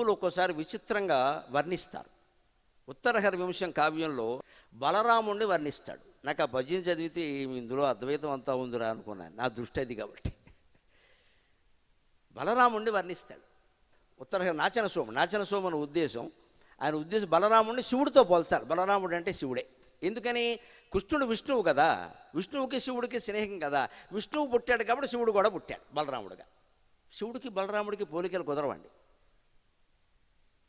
కవులు ఒక్కోసారి విచిత్రంగా వర్ణిస్తారు. ఉత్తర హరివంశం కావ్యంలో బలరాముణ్ణి వర్ణిస్తాడు. నాకు ఆ పద్యం చదివితే ఇందులో అద్వైతం అంతా ఉందిరా అనుకున్నాను, నా దృష్టి అది కాబట్టి. బలరాముణ్ణి వర్ణిస్తాడు నాచన సోమని ఉద్దేశం, ఆయన ఉద్దేశం బలరాముడిని శివుడితో పోల్చాలి. బలరాముడు అంటే శివుడే. ఎందుకని? కృష్ణుడు విష్ణువు కదా, విష్ణువుకి శివుడికి స్నేహం కదా. విష్ణువు పుట్టాడు కాబట్టి శివుడు కూడా పుట్టాడు బలరాముడుగా. శివుడికి బలరాముడికి పోలికలు కుదరవండి.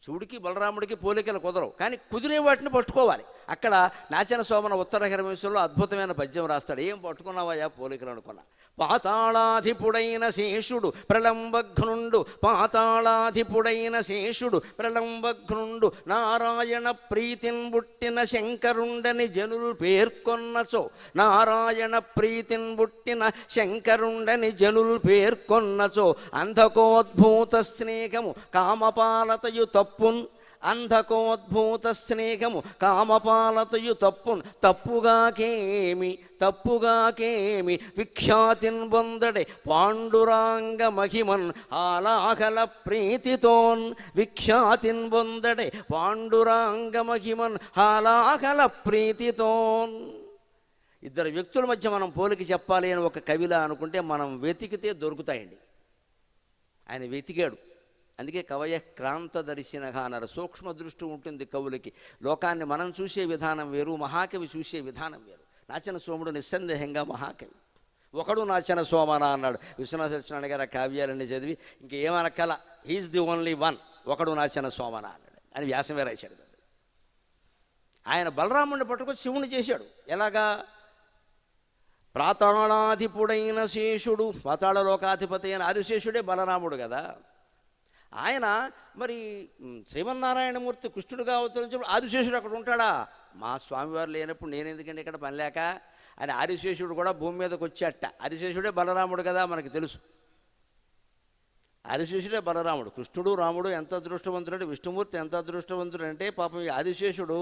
శివుడికి బలరాముడికి పోలికలు కుదరవు, కానీ కుదిరే వాటిని పట్టుకోవాలి. అక్కడ నాచన సోమన ఉత్తర హరివంశంలో అద్భుతమైన పద్యం రాస్తాడు. ఏం పట్టుకున్నావా పోలికలు అనుకున్నా. పాతాళాధిపుడైన శేషుడు ప్రళంబఘ్నుండు, పాతాళాధిపుడైన శేషుడు ప్రళంబఘ్నుండు, నారాయణ ప్రీతిన్ బుట్టిన శంకరుండని జనులు పేర్కొన్నచో, నారాయణ ప్రీతిన్ బుట్టిన శంకరుండని జనులు పేర్కొన్నచో, అంధకోద్భూత స్నేహము కామపాలతయు తప్పున్, అంధకోద్భూత స్నేహము కామపాలతయు తప్పున్, తప్పుగాకేమి విఖ్యాతిన్ పొందడే పాండురాంగ మహిమన్ ఆలాహల ప్రీతితోన్, విఖ్యాతిన్ పొందడే పాండురాంగ మహిమన్ ఆలాహల ప్రీతితోన్. ఇద్దరు వ్యక్తుల మధ్య మనం పోలిక చెప్పాలి అని ఒక కవిలా అనుకుంటే మనం వెతికితే దొరుకుతాయండి. ఆయన వెతికాడు. అందుకే కవయ క్రాంత దర్శనగా అన్నారు. సూక్ష్మ దృష్టి ఉంటుంది కవులకి. లోకాన్ని మనం చూసే విధానం వేరు, మహాకవి చూసే విధానం వేరు. నాచన సోముడు నిస్సందేహంగా మహాకవి. ఒకడు నాచన సోమన అన్నాడు. విశ్వనాథ సత్యనారాయణ గారు ఆ కావ్యాలన్నీ చదివి ఇంకేమనక్కల, హీఈస్ ది ఓన్లీ వన్, ఒకడు నాచన సోమన అన్నాడు అని వ్యాసమే రాశాడు. ఆయన బలరాముడిని పట్టుకొని శివుని చేశాడు. ఎలాగా? ప్రాతాళాధిపుడైన శేషుడు, పాతాళలోకాధిపతి అయిన ఆదిశేషుడే బలరాముడు కదా. ఆయన మరి శ్రీమన్నారాయణమూర్తి కృష్ణుడుగా అవతరించినప్పుడు ఆదిశేషుడు అక్కడ ఉంటాడా? మా స్వామివారు లేనప్పుడు నేను ఎందుకంటే ఇక్కడ పని లేక అని ఆదిశేషుడు కూడా భూమి మీదకి వచ్చేట. ఆదిశేషుడే బలరాముడు కదా మనకు తెలుసు. ఆదిశేషుడే బలరాముడు. కృష్ణుడు రాముడు ఎంత అదృష్టవంతుడు, విష్ణుమూర్తి ఎంత అదృష్టవంతుడు అంటే పాపం ఈ ఆదిశేషుడు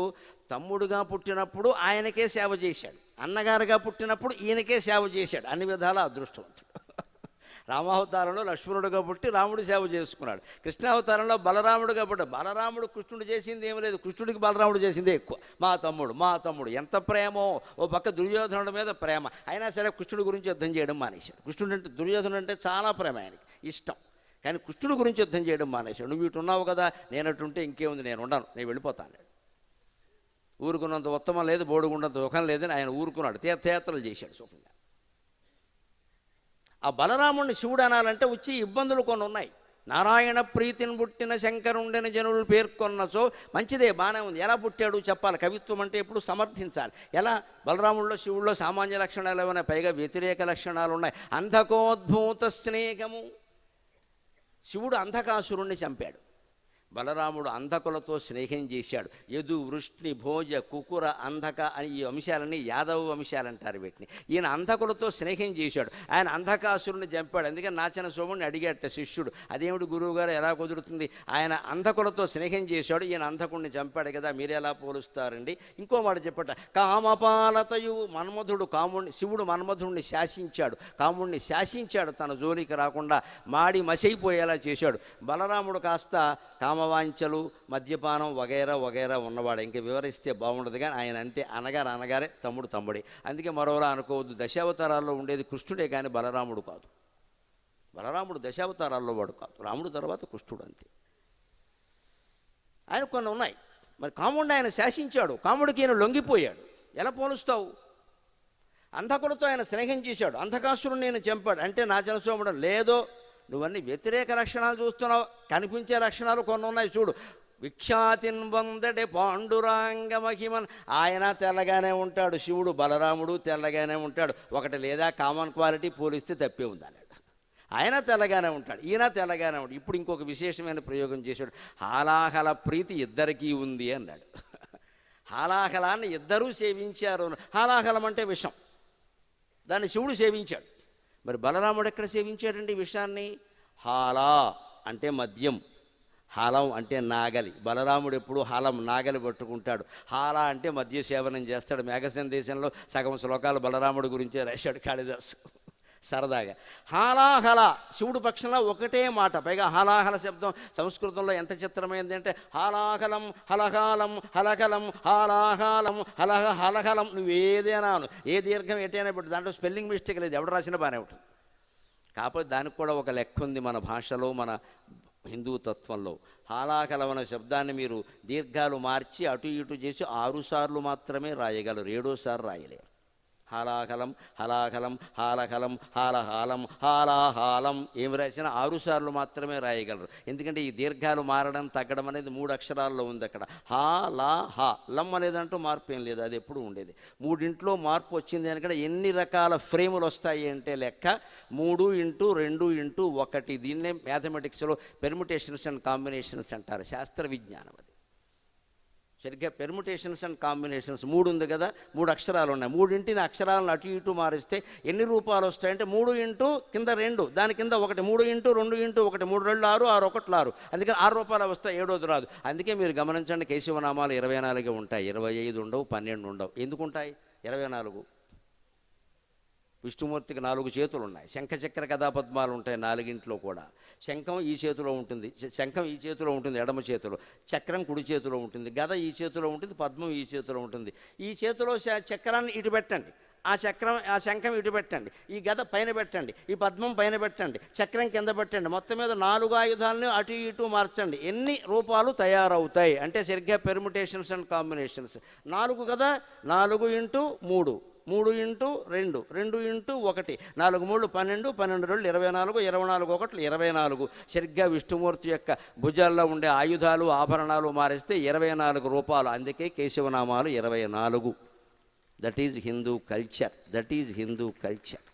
తమ్ముడుగా పుట్టినప్పుడు ఆయనకే సేవ చేశాడు, అన్నగారుగా పుట్టినప్పుడు ఈయనకే సేవ చేశాడు. అన్ని విధాల అదృష్టవంతుడు. రామావతారంలో లక్ష్మణుడుగా పుట్టి రాముడు సేవ చేసుకున్నాడు. కృష్ణావతారంలో బలరాముడుగా పుట్టి బలరాముడు కృష్ణుడు చేసింది ఏమీ లేదు, కృష్ణుడికి బలరాముడు చేసిందే ఎక్కువ. మా తమ్ముడు ఎంత ప్రేమో. ఓ పక్క దుర్యోధనుడి మీద ప్రేమ, అయినా సరే కృష్ణుడి గురించి యుద్ధం చేయడం మానేశాడు. కృష్ణుడు అంటే దుర్యోధనుడు అంటే చాలా ప్రేమ, ఆయనకి ఇష్టం, కానీ కృష్ణుడి గురించి యుద్ధం చేయడం మానేశాడు. నువ్వు ఇటు ఉన్నావు కదా, నేనటుంటే ఇంకేముంది, నేను ఉండను, నేను వెళ్ళిపోతాను. ఊరుకున్నంత ఉత్తమం లేదు, బోడుకున్నంత సుఖం లేదని ఆయన ఊరుకున్నాడు. తీర్థయాత్రలు చేశాడు సుఖంగా. ఆ బలరాముడిని శివుడు అనాలంటే వచ్చి ఇబ్బందులు కొన్ని ఉన్నాయి. నారాయణ ప్రీతిని పుట్టిన శంకరుండని జనులు పేర్కొన్నచో మంచిదే, బాగానే ఉంది. ఎలా పుట్టాడు చెప్పాలి. కవిత్వం అంటే ఎప్పుడు సమర్థించాలి. ఎలా? బలరాముడిలో శివుడిలో సామాన్య లక్షణాలు ఏమైనా, పైగా వ్యతిరేక లక్షణాలు ఉన్నాయి. అంధకోద్భూత స్నేహము. శివుడు అంధకాసురుణ్ణి చంపాడు, బలరాముడు అంధకులతో స్నేహం చేశాడు. యదు, వృష్ణి, భోజ, కుకుర, అంధక అని ఈ అంశాలని యాదవ వంశాలంటారు వీటిని. ఈయన అంధకులతో స్నేహం చేశాడు, ఆయన అంధకాసురుని చంపాడు. అందుకని నాచన సోముడిని అడిగాట శిష్యుడు, అదేమిటి గురువుగారు ఎలా కుదురుతుంది? ఆయన అంధకులతో స్నేహం చేశాడు, ఈయన అంధకుడిని చంపాడు కదా, మీరు ఎలా పోలుస్తారండి? ఇంకో మాట చెప్పట, కామపాలతయు మన్మధుడు శివుడు మన్మధుడిని శాసించాడు, కాముడిని శాసించాడు, తన జోలికి రాకుండా మాడి మసైపోయేలా చేశాడు. బలరాముడు కాస్త కామవాంఛలు, మద్యపానం వగైరా వగైరా ఉన్నవాడు. ఇంక వివరిస్తే బాగుండదు, కానీ ఆయన అంతే, అనగారే, తమ్ముడే. అందుకే మరోలా అనుకోవద్దు, దశావతారాల్లో ఉండేది కృష్ణుడే కానీ బలరాముడు కాదు. బలరాముడు దశావతారాల్లో వాడు కాదు, రాముడు తర్వాత కృష్ణుడు, అంతే. ఆయన కొన్ని ఉన్నాయి. మరి కాముడిని ఆయన శాసించాడు, కాముడికి ఈయన లొంగిపోయాడు. ఎలా పోలుస్తావు? అంధకులతో ఆయన స్నేహం చేశాడు, అంధకాసురుని నేను చంపాడు అంటే నాచన సోముడు లేదో, నువ్వన్నీ వ్యతిరేక లక్షణాలు చూస్తున్నావు. కనిపించే లక్షణాలు కొన్ని ఉన్నాయి చూడు. విఖ్యాతిన్ పొందడే పాండురాంగ మహిమన్. ఆయన తెల్లగానే ఉంటాడు, శివుడు బలరాముడు తెల్లగానే ఉంటాడు. ఒకటి లేదా కామన్ క్వాలిటీ పోలిస్తే తప్పే ఉంది అన్నాడు. ఆయన తెల్లగానే ఉంటాడు, ఈయన తెల్లగానే ఉంటాడు. ఇప్పుడు ఇంకొక విశేషమైన ప్రయోగం చేశాడు. హాలాహల ప్రీతి ఇద్దరికీ ఉంది అన్నాడు. హాలాహలాన్ని ఇద్దరూ సేవించారు. హాలాహలం అంటే విషం, దాన్ని శివుడు సేవించాడు. మరి బలరాముడు ఎక్కడ సేవించాడండి విషాన్ని? హాలా అంటే మద్యం, హాలం అంటే నాగలి. బలరాముడు ఎప్పుడు హాలం నాగలి పట్టుకుంటాడు, హాలా అంటే మద్య సేవనం చేస్తాడు. మేఘ సందేశంలో సగం శ్లోకాలు బలరాముడి గురించే రాశాడు కాళిదాసు. సరదాగా హాలాహల శివుడు పక్షంలో ఒకటే మాట, పైగా హాలాహల శబ్దం సంస్కృతంలో ఎంత చిత్రమైంది అంటే హాలాహలం హలహాలం హలకలం హాలాహలం హలహ హలహలం, నువ్వు ఏదైనా ఏ దీర్ఘం ఎటైనా పెట్టు, దాంట్లో స్పెల్లింగ్ మిస్టేక్ లేదు, ఎవడు రాసినా బాగానే ఉంటుంది. కాకపోతే దానికి కూడా ఒక లెక్క ఉంది మన భాషలో, మన హిందూ తత్వంలో. హాలాహలం అనే శబ్దాన్ని మీరు దీర్ఘాలు మార్చి అటు ఇటు చేసి 6 సార్లు మాత్రమే రాయగలరు, 7వ సారి రాయలేరు. హాలాహలం హలాహలం హాలహలం హాలహాలం హాలాహాలం ఏమి రాసినా 6 సార్లు మాత్రమే రాయగలరు. ఎందుకంటే ఈ దీర్ఘాలు మారడం తగ్గడం అనేది 3 అక్షరాల్లో ఉంది. అక్కడ హా లా హా లం అనేదంటూ మార్పు ఏం లేదు, అది ఎప్పుడు ఉండేది. 3 మార్పు వచ్చింది అని, ఎన్ని రకాల ఫ్రేములు వస్తాయి అంటే లెక్క 3 × 2 × 1. దీన్నే మ్యాథమెటిక్స్లో పెర్ముటేషన్స్ అండ్ కాంబినేషన్స్ అంటారు, శాస్త్ర విజ్ఞానం అది. సరిగ్గా పెర్ముటేషన్స్ అండ్ కాంబినేషన్స్ 3 ఉంది కదా, 3 అక్షరాలు ఉన్నాయి. 3 అక్షరాలను అటు ఇటు మారిస్తే ఎన్ని రూపాలు వస్తాయంటే 3 × కింద 2, దాని కింద 1, 3 × 2 × 1, 3 2 6, 6 1 6. అందుకని 6 రూపాయలు వస్తాయి, 7వది రాదు. అందుకే మీరు గమనించండి, కేశవనామాలు 24 ఉంటాయి, 25 ఉండవు, 12 ఉండవు. ఎందుకు ఉంటాయి 24? విష్ణుమూర్తికి 4 చేతులు ఉన్నాయి, శంఖచక్ర కథాపద్మాలు ఉంటాయి 4 కూడా. శంఖం ఈ చేతిలో ఉంటుంది, శంఖం ఈ చేతిలో ఉంటుంది ఎడమ చేతిలో, చక్రం కుడి చేతిలో ఉంటుంది, గద ఈ చేతిలో ఉంటుంది, పద్మం ఈ చేతిలో ఉంటుంది. ఈ చేతిలో చక్రాన్ని ఇటు పెట్టండి, ఆ శంఖం ఇటు పెట్టండి, ఈ గద పైన పెట్టండి, ఈ పద్మం పైన పెట్టండి, చక్రం కింద పెట్టండి, మొత్తం మీద 4 ఆయుధాలను అటు ఇటు మార్చండి. ఎన్ని రూపాలు తయారవుతాయి అంటే సరిగ్గా పెర్ముటేషన్స్ అండ్ కాంబినేషన్స్ 4 కదా, 4 × 3, 3 × 2, 2 × 1, 4 3 12, 12 2 24, 24 1 24. సరిగ్గా విష్ణుమూర్తి యొక్క భుజాల్లో ఉండే ఆయుధాలు ఆభరణాలు మారిస్తే 24 రూపాలు. అందుకే కేశవనామాలు 24. That is Hindu culture, that is Hindu culture.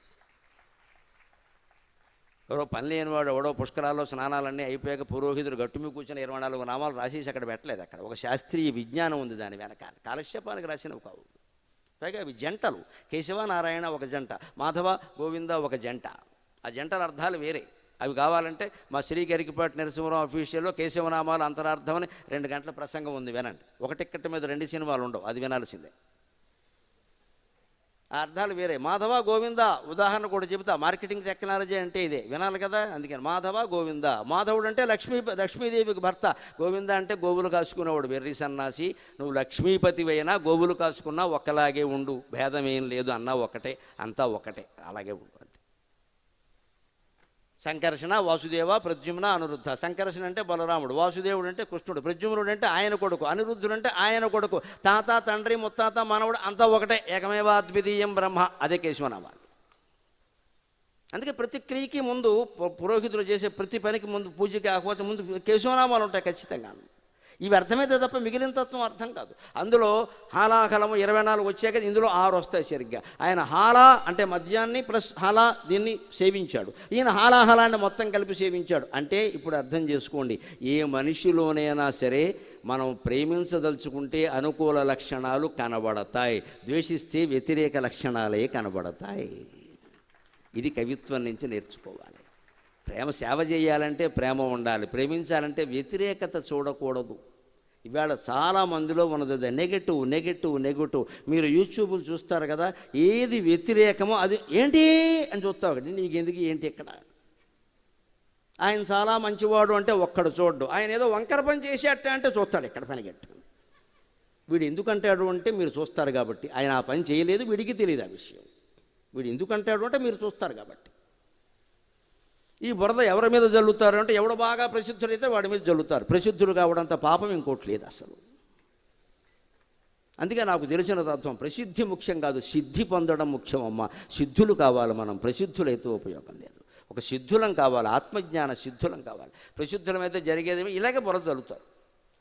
ఎవరో పని లేనివాడు ఎవడో పుష్కరాల్లో స్నానాలన్నీ అయిపోయాక పురోహితుడు గట్టు మీద కూర్చొని 24 నామాలు రాసేసి అక్కడ పెట్టలేదు. అక్కడ ఒక శాస్త్రీయ విజ్ఞానం ఉంది దాని వెనకాల, కాలక్షేపానికి రాసినవి కావు. పైగా అవి జంటలు, కేశవ నారాయణ ఒక జంట, మాధవ గోవింద ఒక జంట. ఆ జంటల అర్థాలు వేరే. అవి కావాలంటే మా శ్రీ గరికపాటి నరసింహరావు అఫీషియల్లో కేశవనామాలు అంతరార్థమని 2 గంటల ప్రసంగం ఉంది, వినండి. ఒక టిక్కెట్ మీద 2 సినిమాలు ఉండవు, అది వినాల్సిందే. ఆ అర్థాలు వేరే. మాధవ గోవింద ఉదాహరణ కూడా చెబుతా, మార్కెటింగ్ టెక్నాలజీ అంటే ఇదే, వినాలి కదా. అందుకని మాధవ గోవింద, మాధవుడు అంటే లక్ష్మీదేవికి భర్త, గోవింద అంటే గోవులు కాసుకునేవాడు. వెర్రి సన్నాసి, నువ్వు లక్ష్మీపతివైనా గోవులు కాసుకున్నా ఒక్కలాగే ఉండు, భేదం ఏం లేదు, అన్నా ఒకటే, అంతా ఒకటే, అలాగే ఉండు. సంకర్షణ వాసుదేవ ప్రద్యుమ్న అనిరుద్ధ. సంకర్షణ అంటే బలరాముడు, వాసుదేవుడు అంటే కృష్ణుడు, ప్రద్యుమ్నుడు అంటే ఆయన కొడుకు, అనిరుద్ధుడు అంటే ఆయన కొడుకు, తాత తండ్రి ముత్తాత మనవుడు అంతా ఒకటే, ఏకమేవ అద్వితీయం బ్రహ్మ. అదే కేశవనామాలు. అందుకే ప్రతి క్రియకి ముందు, పురోహితులు చేసే ప్రతి పనికి ముందు, పూజకి ఆహ్వాతం ముందు కేశవనామాలు ఉంటాయి ఖచ్చితంగా. ఇవి అర్థమైతే తప్ప మిగిలిన తత్వం అర్థం కాదు. అందులో హాలాహలము 24 వచ్చాక ఇందులో 6 వస్తాయి సరిగ్గా. ఆయన హాలా అంటే మద్యాన్ని ప్లస్ హాలా దీన్ని సేవించాడు, ఈయన హాలాహలాన్ని మొత్తం కలిపి సేవించాడు. అంటే ఇప్పుడు అర్థం చేసుకోండి, ఏ మనిషిలోనైనా సరే మనం ప్రేమించదలుచుకుంటే అనుకూల లక్షణాలు కనబడతాయి, ద్వేషిస్తే వ్యతిరేక లక్షణాలే కనబడతాయి. ఇది కవిత్వం నుంచి నేర్చుకోవాలి. ప్రేమ సేవ చేయాలంటే ప్రేమ ఉండాలి, ప్రేమించాలంటే వ్యతిరేకత చూడకూడదు. ఇవాళ చాలామందిలో ఉన్నది నెగటివ్ నెగటివ్ నెగటివ్. మీరు యూట్యూబ్లు చూస్తారు కదా, ఏది వ్యతిరేకమో అది ఏంటి అని చూస్తావు, నీకెందుకు ఏంటి ఇక్కడ. ఆయన చాలా మంచివాడు అంటే ఒక్కడు చూడ్డు, ఆయన ఏదో వంకర పని చేసేట అంటే చూస్తాడు ఇక్కడ పనిగట్టు. వీడు ఎందుకంటాడు అంటే మీరు చూస్తారు కాబట్టి, ఆయన ఆ పని చేయలేదు, వీడికి తెలియదు ఆ విషయం. వీడు ఎందుకంటాడు అంటే మీరు చూస్తారు కాబట్టి. ఈ బురద ఎవరి మీద జల్లుతారు అంటే ఎవడు బాగా ప్రసిద్ధుడైతే వాడి మీద జల్లుతారు. ప్రసిద్ధుడు కావడంత పాపం ఇంకోటి లేదు అసలు. అందుకే నాకు తెలిసిన తత్వం, ప్రసిద్ధి ముఖ్యం కాదు, సిద్ధి పొందడం ముఖ్యం అమ్మ. సిద్ధులు కావాలి మనం, ప్రసిద్ధులైతే ఉపయోగం లేదు. ఒక సిద్ధులం కావాలి, ఆత్మజ్ఞాన సిద్ధులం కావాలి. ప్రసిద్ధులమైతే జరిగేది ఇలాగే బురద జల్లుతారు.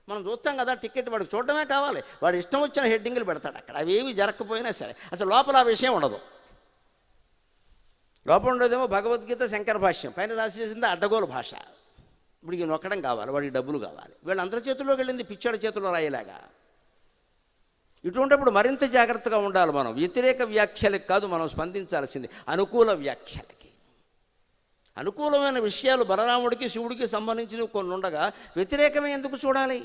మనం చూస్తాం కదా, టికెట్ వాడికి చూడడమే కావాలి, వాడు ఇష్టం వచ్చిన హెడ్డింగ్లు పెడతాడు అక్కడ, అవేవి జరగకపోయినా సరే. అసలు లోపల ఆ విషయం ఉండదు. లోపల ఉండేదేమో భగవద్గీత శంకర భాష్యం, పైన రాసేసింది అడ్డగోలు భాష. ఇప్పుడు ఈయన నొక్కడం కావాలి, వాడికి డబ్బులు కావాలి. వీళ్ళందరి చేతుల్లోకి వెళ్ళింది పిచ్చాడి చేతుల్లో రాయేలాగా. ఇటువంటిప్పుడు మరింత జాగ్రత్తగా ఉండాలి మనం. వ్యతిరేక వ్యాఖ్యలకు కాదు మనం స్పందించాల్సింది, అనుకూల వ్యాఖ్యలకి. అనుకూలమైన విషయాలు బలరాముడికి శివుడికి సంబంధించినవి కొన్ని ఉండగా వ్యతిరేకమే ఎందుకు చూడాలి.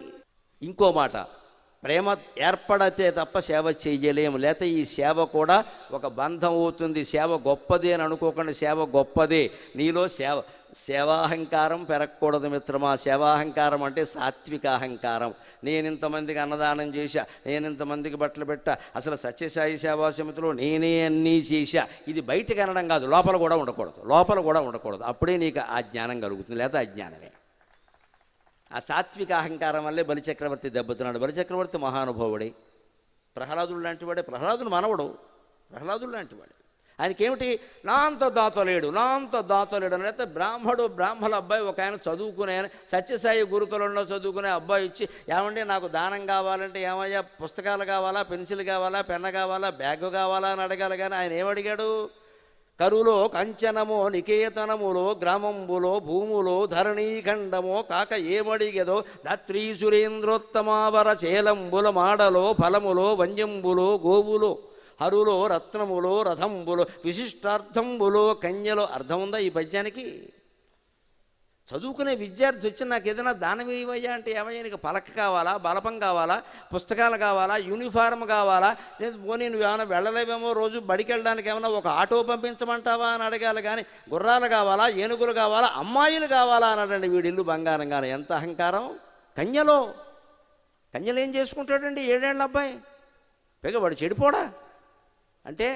ఇంకో మాట, ప్రేమ ఏర్పడితే తప్ప సేవ చేయలేము. లేకపోతే ఈ సేవ కూడా ఒక బంధం అవుతుంది. సేవ గొప్పది అని అనుకోకుండా సేవ గొప్పదే. నీలో సేవాహంకారం పెరగకూడదు మిత్రమా. సేవాహంకారం అంటే సాత్విక అహంకారం. నేను ఇంతమందికి అన్నదానం చేశా, నేను ఇంతమందికి బట్టలు పెట్టా, అసలు సత్యసాయి సేవా సమితిలో నేనే అన్నీ చేశా, ఇది బయటకు అనడం కాదు, లోపల కూడా ఉండకూడదు. అప్పుడే నీకు ఆ జ్ఞానం కలుగుతుంది, లేకపోతే అజ్ఞానమే. ఆ సాత్విక అహంకారం వల్లే బలిచక్రవర్తి దెబ్బతున్నాడు. బలిచక్రవర్తి మహానుభావుడే, ప్రహ్లాదుడు లాంటివాడే. ప్రహ్లాదుడు మనవడు, ప్రహ్లాదుడు లాంటివాడే. ఆయనకేమిటి, నా అంత దాతలేడు అని. అయితే బ్రాహ్మణ అబ్బాయి ఒక ఆయన చదువుకునే ఆయన, సత్యసాయి గురుకులంలో చదువుకునే అబ్బాయి ఇచ్చి, ఏమంటే నాకు దానం కావాలంటే, ఏమయ్యా పుస్తకాలు కావాలా, పెన్సిల్ కావాలా, పెన్న కావాలా, బ్యాగ్ కావాలా అని అడగాలి. కానీ ఆయన ఏమడిగాడు, కరులో కంచనమో నికేతనములో గ్రామంబులో భూములో ధరణీఖండమో కాక ఏమడిగెదో ధత్రీ సురేంద్రోత్తమావర చేలంబుల మాడలో ఫలములో వంజంబులో గోవులో హరులో రత్నములో రథంబులో విశిష్టార్థంబులో కన్యలో. అర్థం ఉందా ఈ పద్యానికి? చదువుకునే విద్యార్థి వచ్చి నాకు ఏదైనా దానం ఇవ్వయ్యా అంటే, ఏమయ్యా నీకు పలక కావాలా, బలపం కావాలా, పుస్తకాలు కావాలా, యూనిఫారం కావాలా, లేదు పోనీ నువ్వు ఏమైనా వెళ్ళలేవేమో, రోజు బడికి వెళ్ళడానికి ఏమైనా ఒక ఆటో పంపించమంటావా అని అడగాలి. కానీ గుర్రాలు కావాలా, ఏనుగులు కావాలా, అమ్మాయిలు కావాలా అన్నాడండి. వీడిల్లు బంగారంగానే. ఎంత అహంకారం! కన్యలు ఏం చేసుకుంటాడండి 7 ఏళ్ల అబ్బాయి? పైగా వాడు చెడిపోడా అంటే,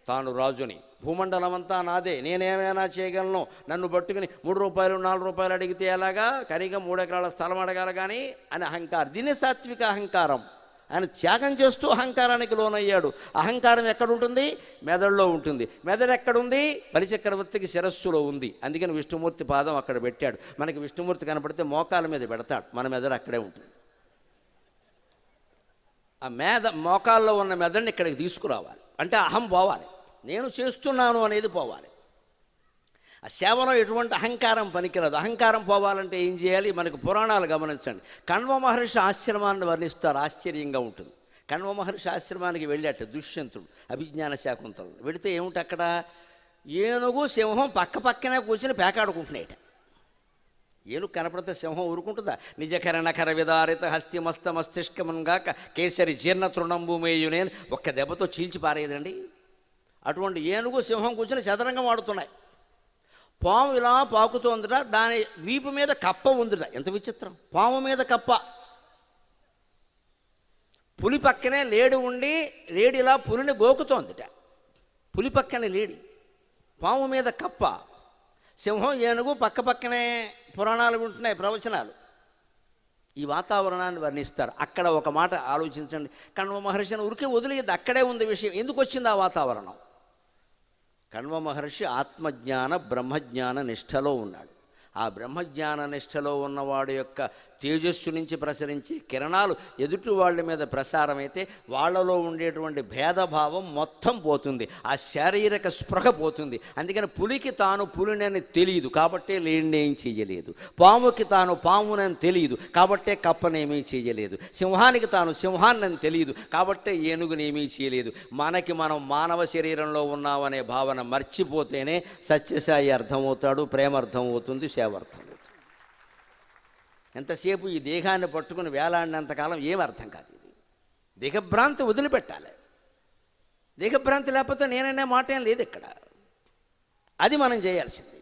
తాను రాజుని, భూమండలం అంతా నాదే, నేనేమైనా చేయగలను, నన్ను పట్టుకుని 3 రూపాయలు 4 రూపాయలు అడిగితే ఎలాగా, కనీసం 3 ఎకరాల స్థలం అడగాలి కానీ అని అహంకారం. దీన్ని సాత్విక అహంకారం. ఆయన త్యాగం చేస్తూ అహంకారానికి లోనయ్యాడు. అహంకారం ఎక్కడుంటుంది? మెదడులో ఉంటుంది. మెదడు ఎక్కడుంది? బలిచక్రవర్తికి శిరస్సులో ఉంది. అందుకని విష్ణుమూర్తి పాదం అక్కడ పెట్టాడు. మనకి విష్ణుమూర్తి కనపడితే మోకాల మీద పెడతాడు, మన మెదడు అక్కడే ఉంటుంది. ఆ మోకాల్లో ఉన్న మెదడుని ఇక్కడికి తీసుకురావాలి అంటే అహం పోవాలి, నేను చేస్తున్నాను అనేది పోవాలి. ఆ సేవలో ఎటువంటి అహంకారం పనికిరాదు. అహంకారం పోవాలంటే ఏం చేయాలి? మనకు పురాణాలు గమనించండి. కణ్వ మహర్షి ఆశ్రమాన్ని వర్ణిస్తారు, ఆశ్చర్యంగా ఉంటుంది. కణ్వ మహర్షి ఆశ్రమానికి వెళ్ళాట దుష్యంతుడు, అభిజ్ఞాన శాకుంతలు. వెళితే ఏమిటి అక్కడ, ఏనుగు సింహం పక్కనే కూర్చొని పేకాడుకుంటున్నాయట. ఏనుగు కనపడితే సింహం ఊరుకుంటుందా? నిజకరణకర విదారిత హస్తిమస్త మస్తిష్కమంగాక కేసరి జీర్ణ తృణంభూమేయునేని ఒక్క దెబ్బతో చీల్చి పారేదండి. అటువంటి ఏనుగు సింహం కూర్చొని చదరంగం ఆడుతున్నాయి. పాము ఇలా పాకుతోందిట, దాని వీపు మీద కప్ప ఉందిట. ఎంత విచిత్రం! పాము మీద కప్ప. పులి పక్కనే లేడి ఉండి, లేడి ఇలా పులిని గోకుతోందిట. పులి పక్కనే లేడి, పాము మీద కప్ప, సింహం ఏనుగు పక్కనే పురాణాలు ఉంటున్నాయి, ప్రవచనాలు. ఈ వాతావరణాన్ని వర్ణిస్తారు. అక్కడ ఒక మాట ఆలోచించండి. కణ్వ మహర్షిని ఉరికి వదిలేదు, అక్కడే ఉంది విషయం. ఎందుకు వచ్చింది ఆ వాతావరణం? కణ్వ మహర్షి ఆత్మజ్ఞాన బ్రహ్మజ్ఞాన నిష్ఠలో ఉన్నాడు. ఆ బ్రహ్మజ్ఞాన నిష్ఠలో ఉన్నవాడు యొక్క తేజస్సు నుంచి ప్రసరించే కిరణాలు ఎదుటి వాళ్ళ మీద ప్రసారమైతే వాళ్ళలో ఉండేటువంటి భేదభావం మొత్తం పోతుంది, ఆ శారీరక స్పృహ పోతుంది. అందుకని పులికి తాను పులినని తెలియదు కాబట్టే లేనిదేం చేయలేదు, పాముకి తాను పామునని తెలియదు కాబట్టే కప్పనేమీ చేయలేదు, సింహానికి తాను సింహాన్నని తెలియదు కాబట్టే ఏనుగునేమీ చేయలేదు. మనకి మనం మానవ శరీరంలో ఉన్నామనే భావన మర్చిపోతేనే సత్యసాయి అర్థమవుతాడు, ప్రేమ అర్థమవుతుంది, సేవ అర్థమవుతుంది. ఎంతసేపు ఈ దేహాన్ని పట్టుకుని వేలాడినంతకాలం ఏం అర్థం కాదు. ఇది దేహభ్రాంతి వదిలిపెట్టాలి. దేహభ్రాంతి లేకపోతే నేననే మాట ఏం లేదు ఇక్కడ. అది మనం చేయాల్సింది.